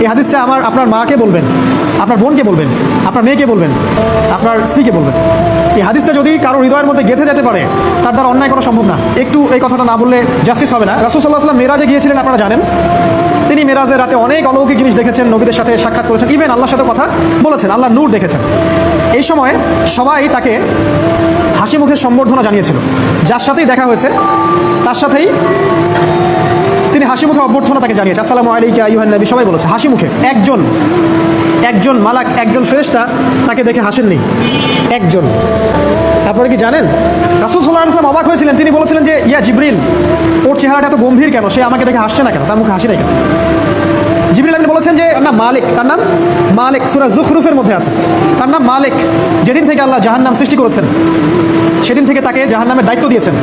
এই হাদিসটা আপনার মাকে বলবেন, আপনার বোনকে বলবেন, আপনার মেয়েকে বলবেন, আপনার স্ত্রীকে বলবেন। এই হাদিসটা যদি কারো হৃদয়ের মধ্যে গেঁথে যেতে পারে, তার দ্বারা অন্যায় করা সম্ভব না। একটু এই কথাটা না বললে জাস্টিস হবে না। রাসূল সাল্লাল্লাহু আলাইহি ওয়াসাল্লাম মেরাজে গিয়েছিলেন, আপনারা জানেন। তিনি মেরাজের রাতে অনেক অলৌকিক জিনিস দেখেছেন, নবীদের সাথে সাক্ষাৎ করেছেন, ইভেন আল্লাহর সাথে কথা বলেছেন, আল্লাহর নূর দেখেছেন। এই সময় সবাই তাকে হাসি মুখে সম্বর্ধনা জানিয়েছিল। যার সাথেই দেখা হয়েছে তার সাথেই তিনি হাসি মুখে অভ্যর্থনা তাকে জানিয়েছে, আসসালামু আলাইকা আইয়ুহান নবী, সবাই বলেছে হাসি মুখে। একজন মালাক, একজন ফেরেশতা তাকে দেখে হাসেননি, একজন। আপনারা কি জানেন রাসূল সাল্লাল্লাহু আলাইহি ওয়াসাল্লাম অবাক হয়েছিলেন। তিনি বলেছিলেন যে ইয়া জিবরিল, ওর চেহারাটা এত গম্ভীর কেন, সে আমাকে দেখে হাসছে না কেন, তার মুখে হাসি নাই কেন? জিবরিল আমিন বলেছেন যে না মালিক, তার নাম মালিক, সূরা যুখরুফের মধ্যে আছে, তার নাম মালিক। যেদিন থেকে আল্লাহ জাহান্নাম সৃষ্টি করেছেন সেদিন থেকে তাকে জাহান্নামের দায়িত্ব দিয়েছেন,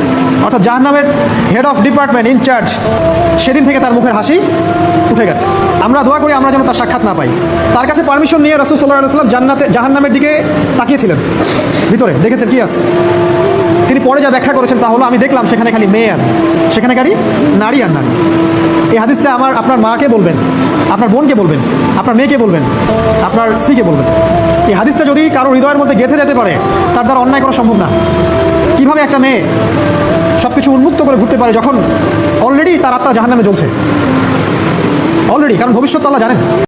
অর্থাৎ জাহান্নামের হেড অফ ডিপার্টমেন্ট, ইনচার্জ। সেদিন থেকে তার মুখের হাসি উঠে গেছে। আমরা দোয়া করি আমরা যেন তার সাক্ষাৎ না পাই। তার কাছে পারমিশন নিয়ে রাসূল সাল্লাল্লাহু আলাইহি ওয়াসাল্লাম জাহান্নামের দিকে তাকিয়েছিলেন, ভিতরে দেখেছেন কি আছে। তিনি পরে যা ব্যাখ্যা করেছেন তা হলো, আমি দেখলাম সেখানে খালি মেয়ে আর সেখানে খালি নারী আর নারী। এই হাদিসটা আপনার মাকে বলবেন, আপনার বোনকে বলবেন, আপনার মেয়েকে বলবেন, আপনার স্ত্রীকে বলবেন। এই হাদিসটা যদি কারো হৃদয়ের মধ্যে গেঁথে যেতে পারে, তার দ্বারা অন্যায় করা সম্ভব না। কিভাবে একটা মেয়ে সব কিছু উন্মুক্ত করে ঘুরতে পারে যখন অলরেডি তার আত্মা জাহান্নামে জ্বলছে, অলরেডি, কারণ ভবিষ্যৎ আল্লাহ জানেন।